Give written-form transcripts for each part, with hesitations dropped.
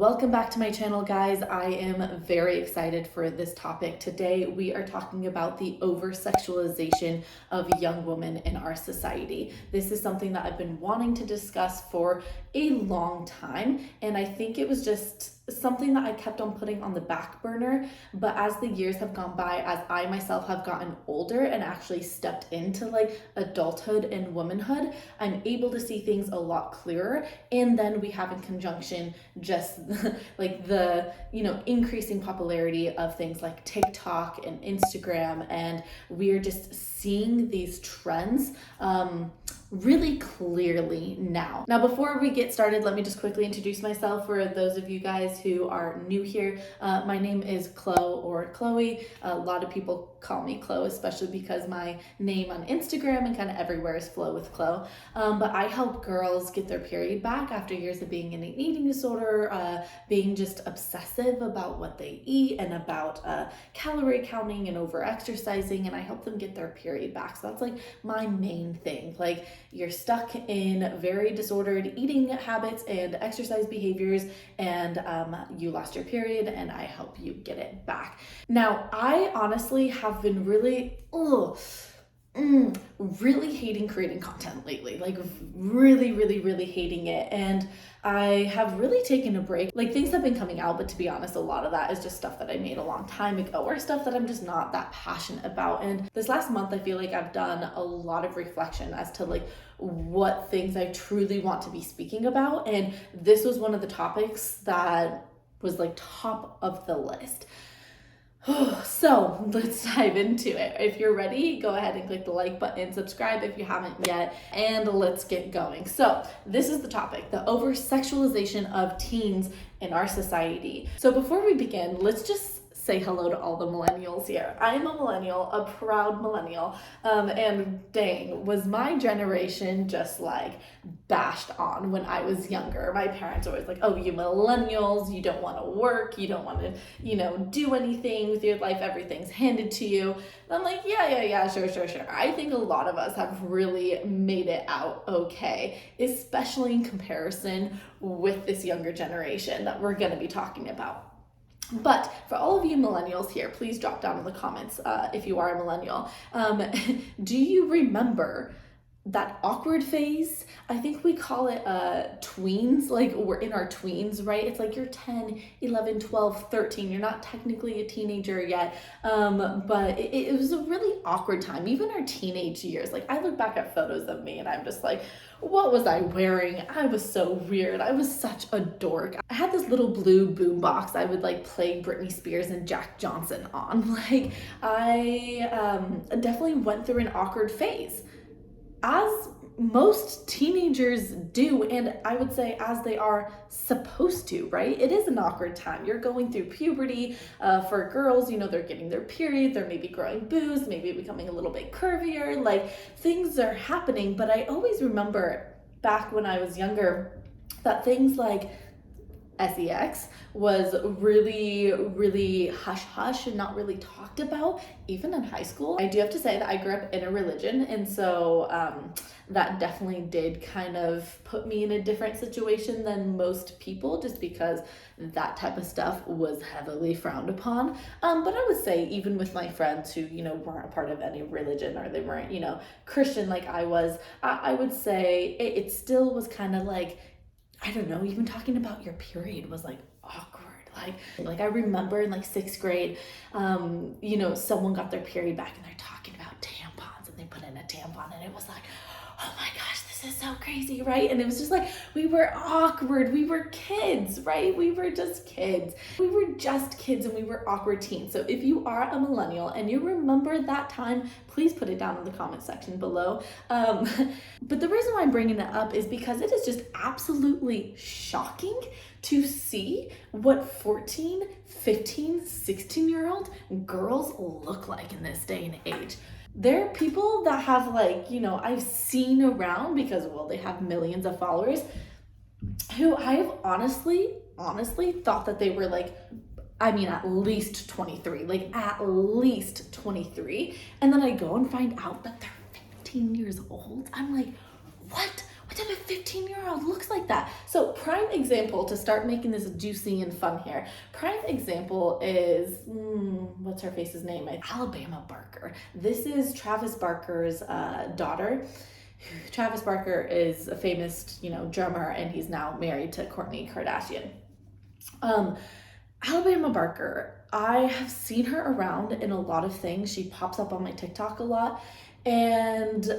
Welcome back to my channel, guys. I am very excited for this topic. Today, we are talking about the over-sexualization of young women in our society. This is something that I've been wanting to discuss for a long time, and I think it was just something that I kept on putting on the back burner. But as the years have gone by, as I myself have gotten older and actually stepped into like adulthood and womanhood, I'm able to see things a lot clearer. And then we have in conjunction just like the increasing popularity of things like TikTok and Instagram, and we're just seeing these trends really clearly now. Now, before we get started, let me just quickly introduce myself for those of you guys who are new here. My name is Chlo or Chloe. A lot of people call me Chlo, especially because my name on Instagram and kind of everywhere is Flow with Chlo. But I help girls get their period back after years of being in an eating disorder, being just obsessive about what they eat and about calorie counting and over exercising, and I help them get their period back. So that's like my main thing. Like, you're stuck in very disordered eating habits and exercise behaviors, and you lost your period, and I help you get it back. Now, I honestly have been really hating creating content lately, like really hating it, and I have really taken a break. Like, things have been coming out, but to be honest, a lot of that is just stuff that I made a long time ago or stuff that I'm just not that passionate about. And this last month, I feel like I've done a lot of reflection as to like what things I truly want to be speaking about, and this was one of the topics that was like top of the list. So let's dive into it. If you're ready, go ahead and click the like button, subscribe if you haven't yet, and let's get going. So this is the topic, the over-sexualization of teens in our society. So before we begin, let's just say hello to all the millennials here. I am a millennial, a proud millennial, and dang, was my generation just like bashed on when I was younger. My parents were always like, oh, you millennials, you don't want to work, you don't want to, do anything with your life, everything's handed to you. And I'm like, yeah, sure. I think a lot of us have really made it out okay, especially in comparison with this younger generation that we're going to be talking about. But for all of you millennials here, please drop down in the comments if you are a millennial. Do you remember that awkward phase? I think we call it tweens, like we're in our tweens, right? It's like you're 10, 11, 12, 13. You're not technically a teenager yet, but it was a really awkward time, even our teenage years. Like, I look back at photos of me and I'm just like, what was I wearing? I was so weird. I was such a dork. I had this little blue boombox I would like play Britney Spears and Jack Johnson on. Like, I definitely went through an awkward phase, as most teenagers do, and I would say as they are supposed to, right? It is an awkward time. You're going through puberty. For girls, they're getting their period, they're maybe growing boobs, maybe becoming a little bit curvier, like things are happening. But I always remember back when I was younger that things like sex was really hush and not really talked about, even in high school. I do have to say that I grew up in a religion, and so that definitely did kind of put me in a different situation than most people, just because that type of stuff was heavily frowned upon. But I would say even with my friends who, weren't a part of any religion, or they weren't, Christian like I was, I would say it still was kind of like, I don't know, even talking about your period was like awkward. Like I remember in like 6th grade, someone got their period back and they're talking about tampons, and they put in a tampon, and it was like, oh my gosh, this is so crazy, right? And it was just like, we were awkward. We were kids, right? We were just kids. And we were awkward teens. So if you are a millennial and you remember that time, please put it down in the comment section below. But the reason why I'm bringing it up is because it is just absolutely shocking to see what 14, 15, 16-year-old girls look like in this day and age. There are people that have I've seen around because, well, they have millions of followers, who I have honestly thought that they were at least 23, and then I go and find out that they're 15 years old. I'm like, what? What type of 15-year-old looks like that? So prime example, to start making this juicy and fun here, prime example is, what's her face's name? Alabama Barker. This is Travis Barker's daughter. Travis Barker is a famous, drummer, and he's now married to Kourtney Kardashian. Alabama Barker, I have seen her around in a lot of things. She pops up on my TikTok a lot, and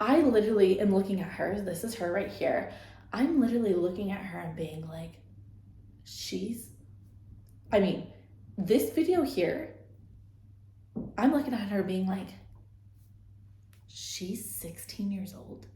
I literally am looking at her. This is her right here. I'm literally looking at her and being like, this video here, I'm looking at her being like, she's 16 years old.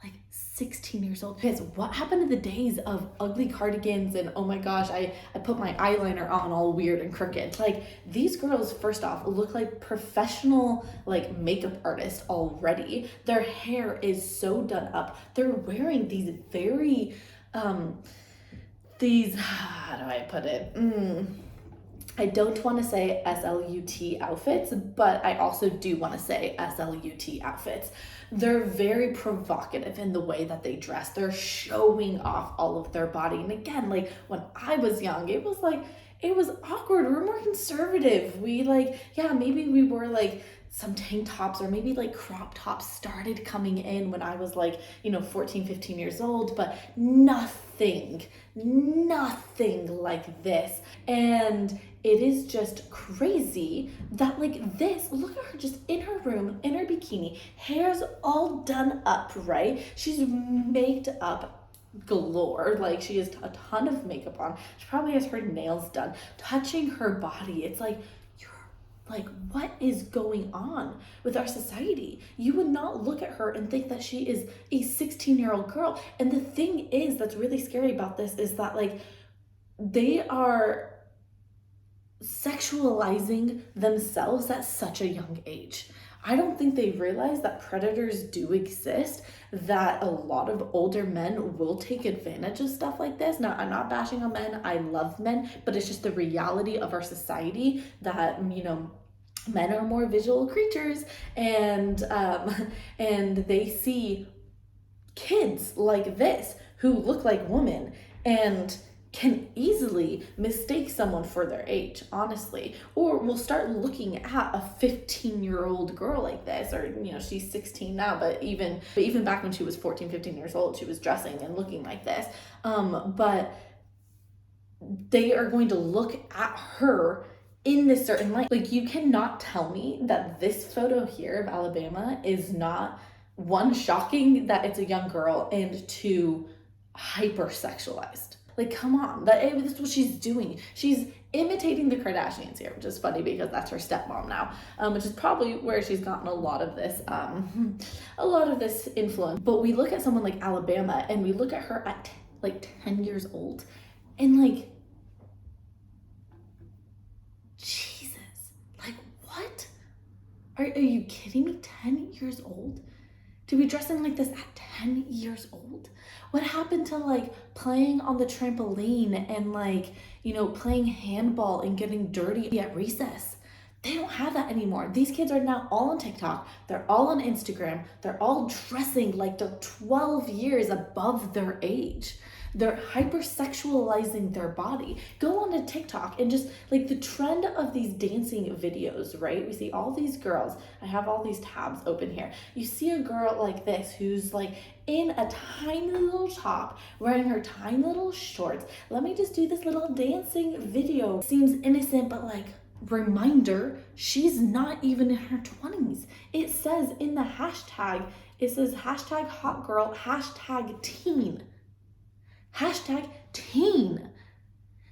Like 16 years old. Because what happened to the days of ugly cardigans and oh my gosh, I put my eyeliner on all weird and crooked. Like these girls, first off, look like professional like makeup artists already. Their hair is so done up. They're wearing these very, how do I put it? I don't want to say SLUT outfits, but I also do want to say SLUT outfits. They're very provocative in the way that they dress. They're showing off all of their body. And again, like when I was young, it was awkward. We're more conservative. Maybe we were like some tank tops or maybe like crop tops started coming in when I was 14, 15 years old, but nothing like this. And it is just crazy that look at her just in her room, in her bikini, hair's all done up, right? She's maked up galore. Like she has a ton of makeup on. She probably has her nails done, touching her body. It's like, what is going on with our society? You would not look at her and think that she is a 16-year-old girl. And the thing is that's really scary about this is that they are sexualizing themselves at such a young age. I don't think they realize that predators do exist, that a lot of older men will take advantage of stuff like this. Now, I'm not bashing on men. I love men, but it's just the reality of our society that, men are more visual creatures, and they see kids like this who look like women and can easily mistake someone for their age, honestly, or will start looking at a 15-year-old girl like this, or she's 16 now, but even back when she was 14, 15 years old, she was dressing and looking like this. But they are going to look at her in this certain light. Like, you cannot tell me that this photo here of Alabama is not, one, shocking that it's a young girl, and two, hypersexualized. Like, come on, that's what she's doing. She's imitating the Kardashians here, which is funny because that's her stepmom now, which is probably where she's gotten a lot of this influence. But we look at someone like Alabama and we look at her at 10 years old, and Jesus, what? Are you kidding me? 10 years old? To be dressing like this at 10 years old? What happened to playing on the trampoline and playing handball and getting dirty at recess? They don't have that anymore. These kids are now all on TikTok. They're all on Instagram. They're all dressing like they're 12 years above their age. They're hypersexualizing their body. Go on to TikTok and just the trend of these dancing videos, right? We see all these girls. I have all these tabs open here. You see a girl like this who's in a tiny little top, wearing her tiny little shorts. Let me just do this little dancing video. Seems innocent, but reminder, she's not even in her 20s. It says in the hashtag, it says hashtag hot girl, hashtag teen. Hashtag teen.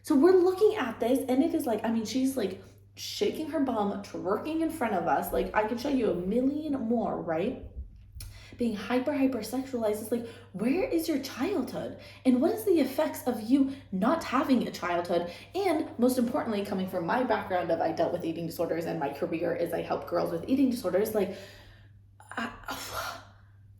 So we're looking at this and it is she's shaking her bum, twerking in front of us. I can show you a million more, right? Being hypersexualized. It's where is your childhood? And what is the effects of you not having a childhood? And most importantly, coming from my background of I dealt with eating disorders and my career is I help girls with eating disorders,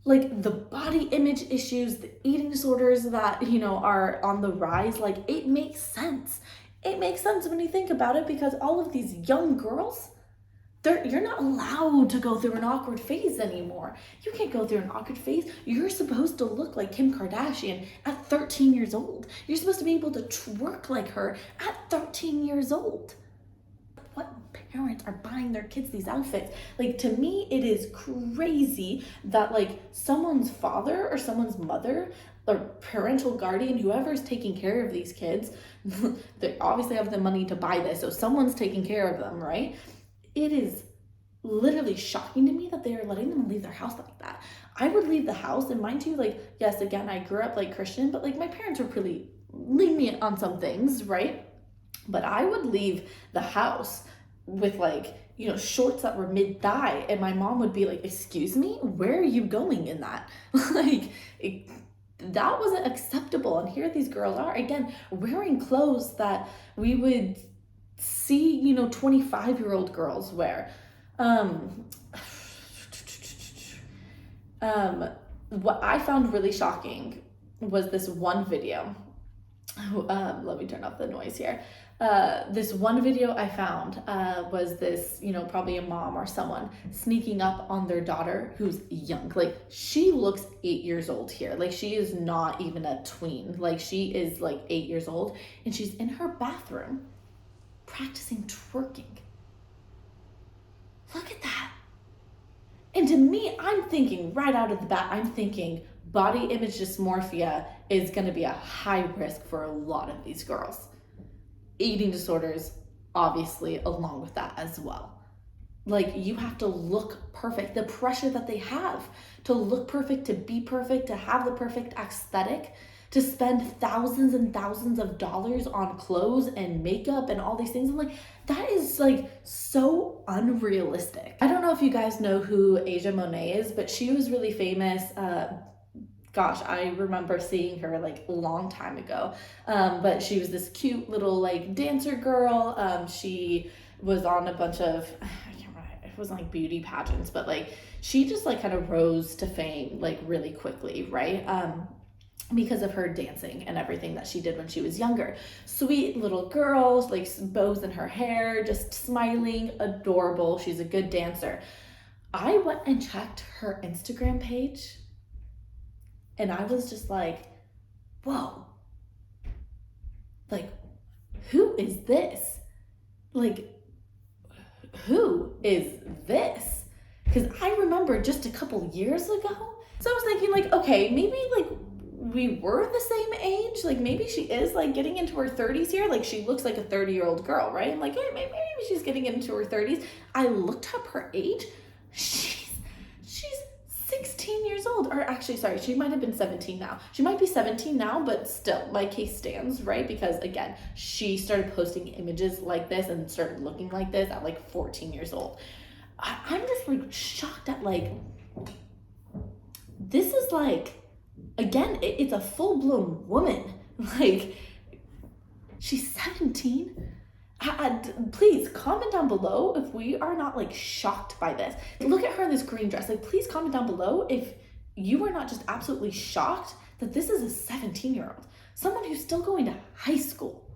the body image issues, the eating disorders that, are on the rise, it makes sense. It makes sense when you think about it, because all of these young girls, You're not allowed to go through an awkward phase anymore. You can't go through an awkward phase. You're supposed to look like Kim Kardashian at 13 years old. You're supposed to be able to twerk like her at 13 years old. What parents are buying their kids these outfits? Like, to me, it is crazy that like someone's father or someone's mother or parental guardian, whoever's taking care of these kids, they obviously have the money to buy this, so someone's taking care of them, right? It is literally shocking to me that they are letting them leave their house like that. I would leave the house, and mind you, like, yes, again, I grew up like Christian, but like my parents were pretty lenient on some things, right? But I would leave the house with like, you know, shorts that were mid-thigh, and my mom would be like, excuse me, where are you going in that? That wasn't acceptable. And here these girls are, again, wearing clothes that we would see, you know, 25-year-old girls wear. What I found really shocking was this one video. Let me turn off the noise here. This one video I found was this, you know, probably a mom or someone sneaking up on their daughter who's young. Like, she looks 8 years old here. Like, she is not even a tween. Like, she is like 8 years old, and she's in her bathroom practicing twerking. Look at that. And to me, I'm thinking right out of the bat, I'm thinking body image dysmorphia is going to be a high risk for a lot of these girls. Eating disorders, obviously, along with that as well. Like, you have to look perfect. The pressure that they have to look perfect, to be perfect, to have the perfect aesthetic, to spend thousands and thousands of dollars on clothes and makeup and all these things. I'm like, that is like so unrealistic. I don't know if you guys know who Asia Monet is, but she was really famous. Gosh, I remember seeing her like a long time ago. But she was this cute little like dancer girl. She was on a bunch of, I can't remember, it wasn't like beauty pageants, but like she just like kind of rose to fame like really quickly, right? Because of her dancing and everything that she did when she was younger. Sweet little girl, like bows in her hair, just smiling, adorable. She's a good dancer. I went and checked her Instagram page, and I was just like, whoa, like, who is this? Like, who is this? Because I remember just a couple years ago, so I was thinking like, okay, maybe like we were the same age, like maybe she is like getting into her 30s here, like she looks like a 30-year-old girl, right? I'm like, hey, maybe she's getting into her 30s. I looked up her age. She's 16 years old, or actually, sorry, she might have been 17 now. She might be 17 now, but still, my case stands, right? Because again, she started posting images like this and started looking like this at like 14 years old. I'm just like shocked at like, this is like, again, it's a full-blown woman. Like, she's 17. Please comment down below if we are not like shocked by this. Look at her in this green dress. Like, please comment down below if you are not just absolutely shocked that this is a 17-year-old, someone who's still going to high school.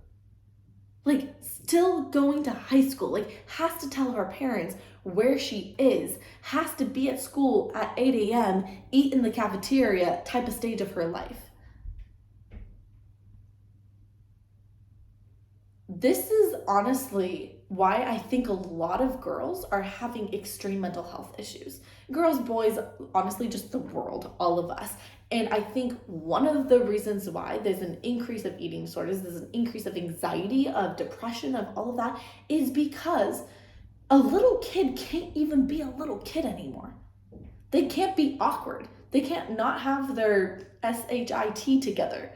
Like, still going to high school, like has to tell her parents where she is, has to be at school at 8 a.m., eat in the cafeteria type of stage of her life. This is honestly why I think a lot of girls are having extreme mental health issues. Girls, boys, honestly, just the world, all of us. And I think one of the reasons why there's an increase of eating disorders, there's an increase of anxiety, of depression, of all of that, is because a little kid can't even be a little kid anymore. They can't be awkward. They can't not have their SHIT together.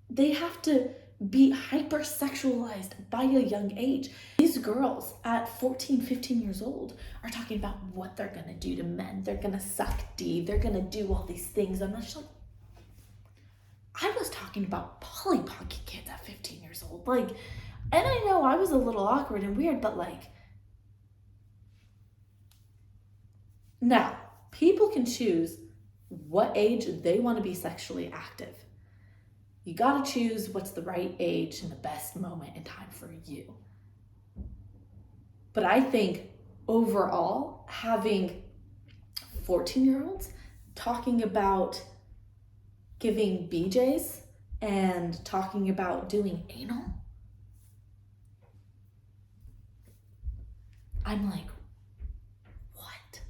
They have to be hypersexualized by a young age. These girls at 14, 15 years old are talking about what they're gonna do to men. They're gonna suck D, they're gonna do all these things. I'm just like, I was talking about Polly Pocket kids at 15 years old. Like, and I know I was a little awkward and weird, but like, now, people can choose what age they want to be sexually active. You gotta choose what's the right age and the best moment in time for you. But I think overall, having 14-year-olds talking about giving BJs and talking about doing anal, I'm like, what?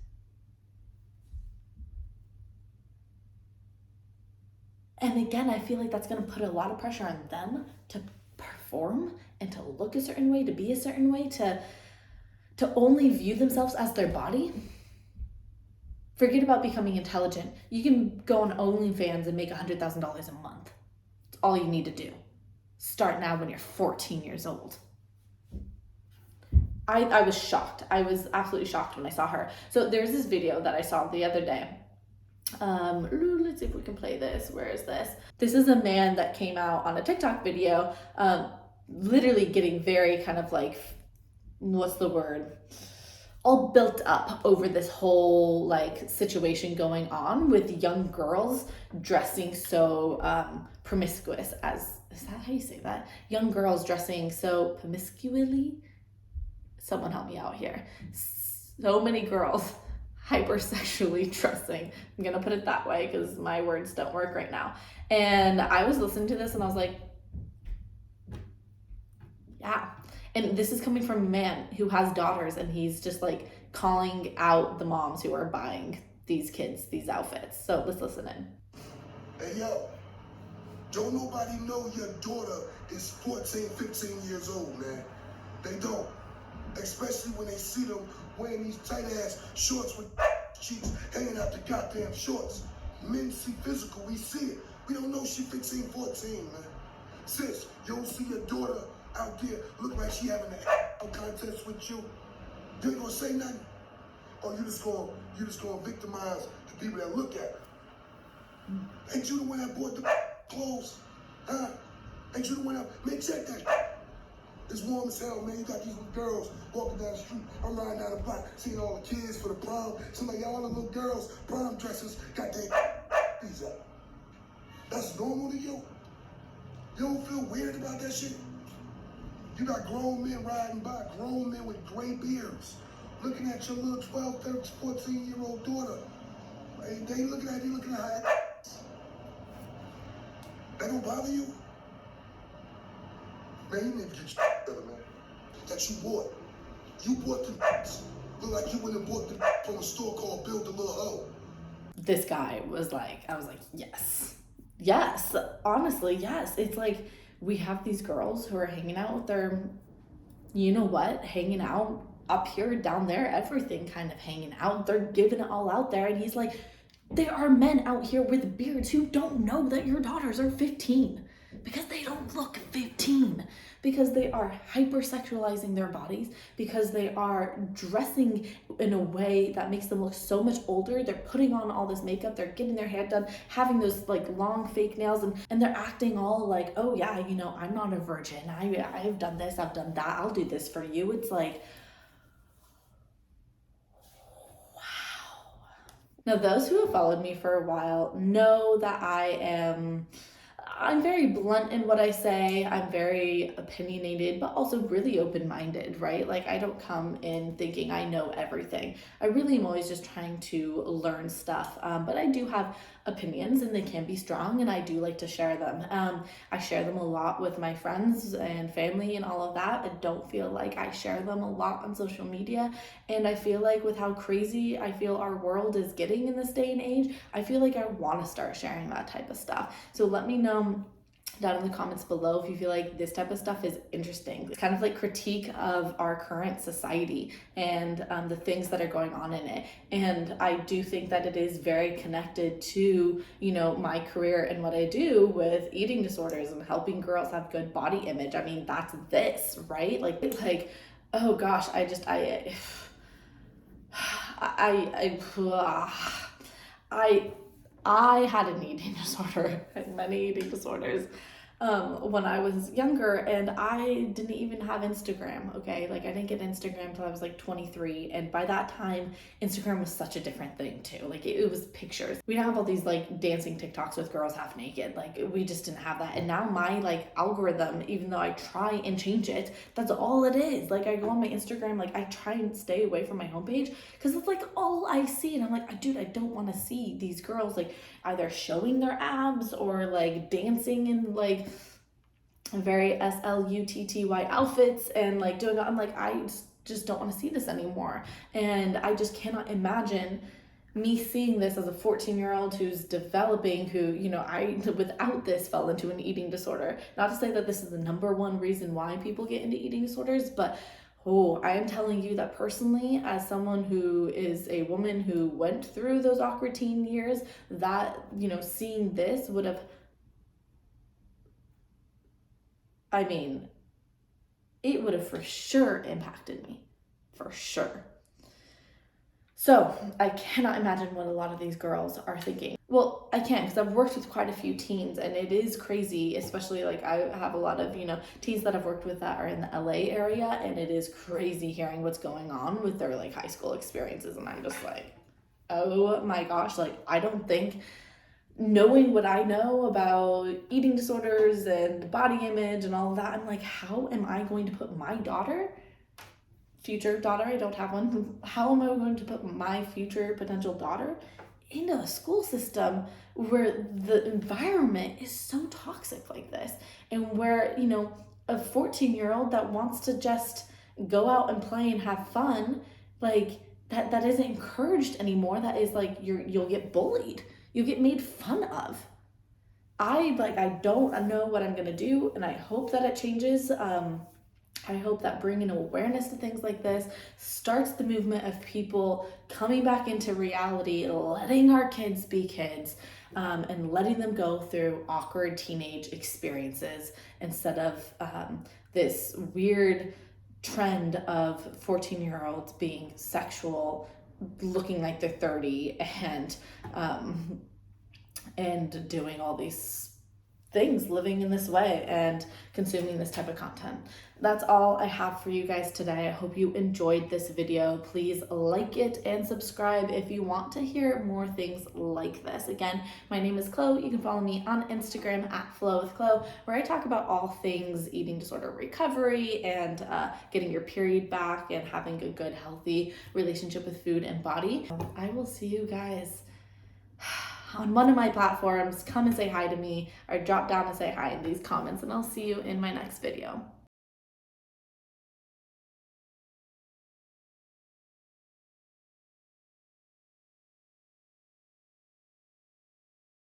And again, I feel like that's going to put a lot of pressure on them to perform and to look a certain way, to be a certain way, to only view themselves as their body. Forget about becoming intelligent. You can go on OnlyFans and make $100,000 a month. It's all you need to do. Start now when you're 14 years old. I was shocked. I was absolutely shocked when I saw her. So there's this video that I saw the other day. Let's see if we can play this. Where is this? This is a man that came out on a TikTok video, literally getting very kind of like, what's the word? All built up over this whole like situation going on with young girls dressing so promiscuous, as, is that how you say that? Young girls dressing so promiscuously. Someone help me out here. So many girls hypersexually dressing. I'm gonna put it that way because my words don't work right now. And I was listening to this and I was like, yeah. And this is coming from a man who has daughters, and he's just like calling out the moms who are buying these kids these outfits. So let's listen in. Hey yo, don't nobody know your daughter is 14, 15 years old, man. They don't. Especially when they see them wearing these tight ass shorts with cheeks hanging out the goddamn shorts. Men see physical, we see it. We don't know she 15, 14, man. Sis, you don't see your daughter out there look like she having a contest with you. You ain't gonna say nothing? Or you just gonna victimize the people that look at her? Ain't you the one that bought the clothes? Huh? Ain't you the one that, man, check that. It's warm as hell, man. You got these little girls walking down the street. I'm riding down the block, seeing all the kids for the prom. Seems like all the little girls, prom dresses, got their these up. That's normal to you? You don't feel weird about that shit? You got grown men riding by, grown men with gray beards, looking at your little 12, 13, 14-year-old daughter. They looking at her. That don't bother you? Man, you need to get your together, man. That you bought. You bought the look like you went and bought the from a store called Build a Little Hoe. This guy was like, I was like, yes. Yes, honestly, yes. It's like we have these girls who are hanging out with their, you know what, hanging out up here, down there, everything kind of hanging out. They're giving it all out there. And he's like, there are men out here with beards who don't know that your daughters are 15 because they don't look 15, because they are hypersexualizing their bodies, because they are dressing in a way that makes them look so much older. They're putting on all this makeup, they're getting their hair done, having those like long fake nails, and they're acting all like, oh yeah, you know, I'm not a virgin. I've done this, I've done that, I'll do this for you. It's like, now, those who have followed me for a while know that I'm very blunt in what I say. I'm very opinionated, but also really open-minded, right? Like, I don't come in thinking I know everything. I really am always just trying to learn stuff. But I do have opinions, and they can be strong, and I do like to share them. I share them a lot with my friends and family and all of that. I don't feel like I share them a lot on social media. And I feel like with how crazy I feel our world is getting in this day and age, I feel like I want to start sharing that type of stuff. So let me know down in the comments below if you feel like this type of stuff is interesting. It's kind of like critique of our current society and the things that are going on in it. And I do think that it is very connected to, you know, my career and what I do with eating disorders and helping girls have good body image. I mean, that's this, right? Like, oh gosh, I had an eating disorder. I had many eating disorders. when I was younger, and I didn't even have Instagram, okay? Like, I didn't get Instagram until I was like 23, and by that time, Instagram was such a different thing too. Like, it was pictures. We don't have all these like dancing TikToks with girls half naked. Like, we just didn't have that. And now my like algorithm, even though I try and change it, that's all it is. Like, I go on my Instagram, like I try and stay away from my homepage because it's like all I see, and I'm like, dude, I don't want to see these girls like either showing their abs or like dancing in like very slutty outfits and like doing it. I'm like, I just don't want to see this anymore. And I just cannot imagine me seeing this as a 14-year-old who's developing, who, you know, I without this fell into an eating disorder. Not to say that this is the number one reason why people get into eating disorders, but I am telling you that personally, as someone who is a woman who went through those awkward teen years, that, you know, seeing this would have, I mean, it would have for sure impacted me. For sure. So I cannot imagine what a lot of these girls are thinking. Well, I can, because I've worked with quite a few teens, and it is crazy, especially like I have a lot of, you know, teens that I've worked with that are in the LA area, and it is crazy hearing what's going on with their like high school experiences. And I'm just like, oh my gosh, like I don't think, knowing what I know about eating disorders and body image and all of that, I'm like, how am I going to put my daughter, future daughter, I don't have one, how am I going to put my future potential daughter into a school system where the environment is so toxic like this, and where, you know, a 14-year-old that wants to just go out and play and have fun, like that isn't encouraged anymore. That is like, you'll get bullied, you get made fun of. I don't know what I'm gonna do, and I hope that it changes. I hope that bringing awareness to things like this starts the movement of people coming back into reality, letting our kids be kids, and letting them go through awkward teenage experiences instead of this weird trend of 14-year-olds being sexual, looking like they're 30, and doing all these things, living in this way and consuming this type of content. That's all I have for you guys today. I hope you enjoyed this video. Please like it and subscribe if you want to hear more things like this. Again, my name is Chlo. You can follow me on Instagram at Flow with Chlo, where I talk about all things eating disorder recovery and getting your period back and having a good, healthy relationship with food and body. I will see you guys on one of my platforms. Come and say hi to me, or drop down and say hi in these comments, and I'll see you in my next video.